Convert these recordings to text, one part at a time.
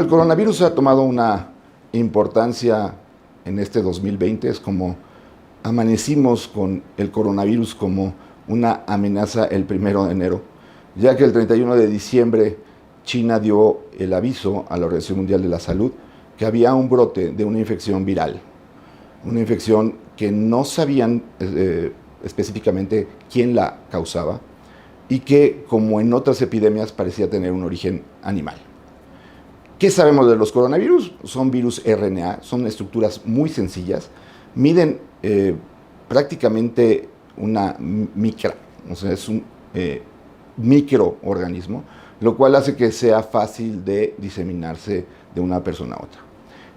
Bueno, el coronavirus ha tomado una importancia en este 2020. Es como amanecimos con el coronavirus como una amenaza el 1 de enero, ya que el 31 de diciembre China dio el aviso a la Organización Mundial de la Salud que había un brote de una infección viral, una infección que no sabían específicamente quién la causaba y que, como en otras epidemias, parecía tener un origen animal. ¿Qué sabemos de los coronavirus? Son virus RNA, son estructuras muy sencillas, miden prácticamente una micra, o sea, es un microorganismo, lo cual hace que sea fácil de diseminarse de una persona a otra.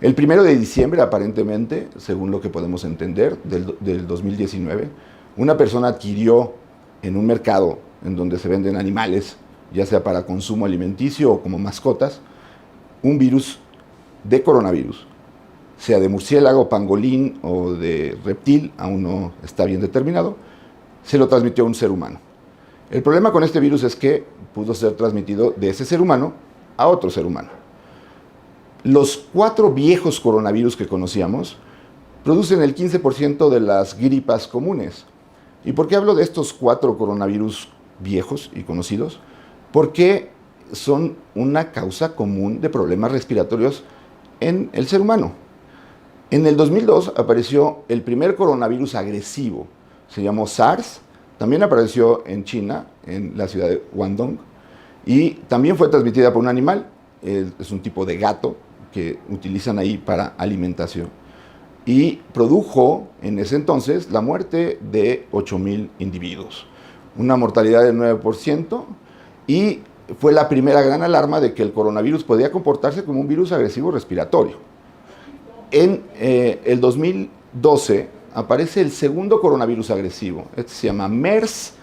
El 1 de diciembre, aparentemente, según lo que podemos entender, del 2019, una persona adquirió en un mercado en donde se venden animales, ya sea para consumo alimenticio o como mascotas, un virus de coronavirus, sea de murciélago, pangolín o de reptil, aún no está bien determinado, se lo transmitió a un ser humano. El problema con este virus es que pudo ser transmitido de ese ser humano a otro ser humano. Los 4 viejos coronavirus que conocíamos producen el 15% de las gripas comunes. ¿Y por qué hablo de estos 4 coronavirus viejos y conocidos? Porque son una causa común de problemas respiratorios en el ser humano. En el 2002 apareció el primer coronavirus agresivo, se llamó SARS, también apareció en China, en la ciudad de Guangdong, y también fue transmitida por un animal, es un tipo de gato que utilizan ahí para alimentación, y produjo en ese entonces la muerte de 8,000 individuos, una mortalidad del 9%, y fue la primera gran alarma de que el coronavirus podía comportarse como un virus agresivo respiratorio. En el 2012 aparece el segundo coronavirus agresivo. Este se llama MERS,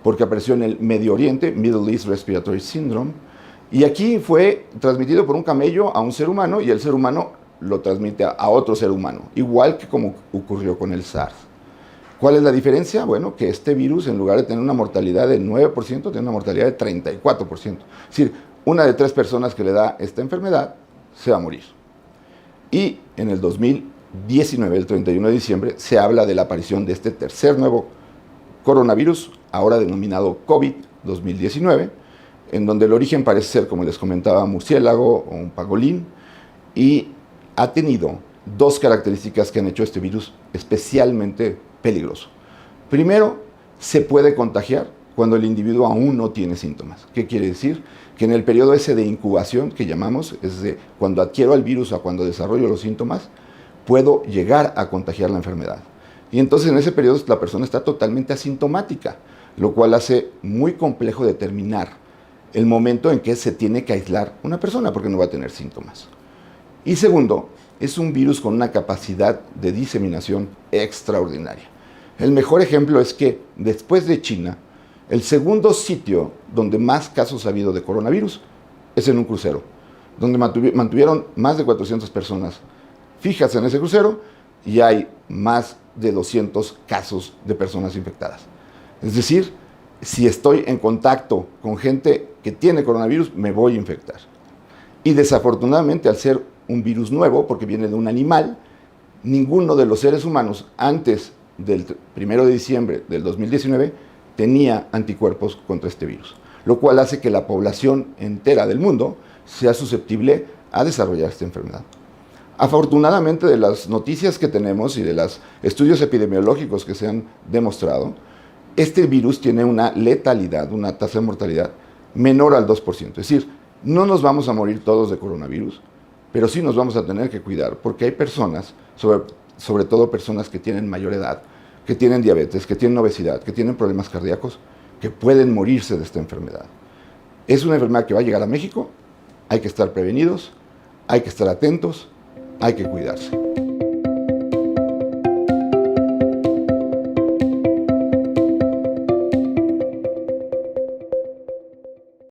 porque apareció en el Medio Oriente, Middle East Respiratory Syndrome, y aquí fue transmitido por un camello a un ser humano y el ser humano lo transmite a otro ser humano, igual que como ocurrió con el SARS. ¿Cuál es la diferencia? Bueno, que este virus, en lugar de tener una mortalidad de 9%, tiene una mortalidad de 34%. Es decir, una de 3 personas que le da esta enfermedad se va a morir. Y en el 2019, el 31 de diciembre, se habla de la aparición de este tercer nuevo coronavirus, ahora denominado COVID-2019, en donde el origen parece ser, como les comentaba, murciélago o un pangolín, y ha tenido 2 características que han hecho este virus especialmente peligroso. Primero, se puede contagiar cuando el individuo aún no tiene síntomas. ¿Qué quiere decir? Que en el periodo ese de incubación que llamamos, es de cuando adquiero el virus a cuando desarrollo los síntomas, puedo llegar a contagiar la enfermedad. Y entonces en ese periodo la persona está totalmente asintomática, lo cual hace muy complejo determinar el momento en que se tiene que aislar una persona porque no va a tener síntomas. Y segundo, es un virus con una capacidad de diseminación extraordinaria. El mejor ejemplo es que después de China, el segundo sitio donde más casos ha habido de coronavirus es en un crucero, donde mantuvieron más de 400 personas fijas en ese crucero y hay más de 200 casos de personas infectadas. Es decir, si estoy en contacto con gente que tiene coronavirus, me voy a infectar. Y desafortunadamente, al ser un virus nuevo, porque viene de un animal, ninguno de los seres humanos antes del 1 de diciembre del 2019 tenía anticuerpos contra este virus, lo cual hace que la población entera del mundo sea susceptible a desarrollar esta enfermedad. Afortunadamente, de las noticias que tenemos y de los estudios epidemiológicos que se han demostrado, este virus tiene una letalidad, una tasa de mortalidad menor al 2%. Es decir, no nos vamos a morir todos de coronavirus, pero sí nos vamos a tener que cuidar, porque hay personas, sobre todo personas que tienen mayor edad, que tienen diabetes, que tienen obesidad, que tienen problemas cardíacos, que pueden morirse de esta enfermedad. Es una enfermedad que va a llegar a México, hay que estar prevenidos, hay que estar atentos, hay que cuidarse.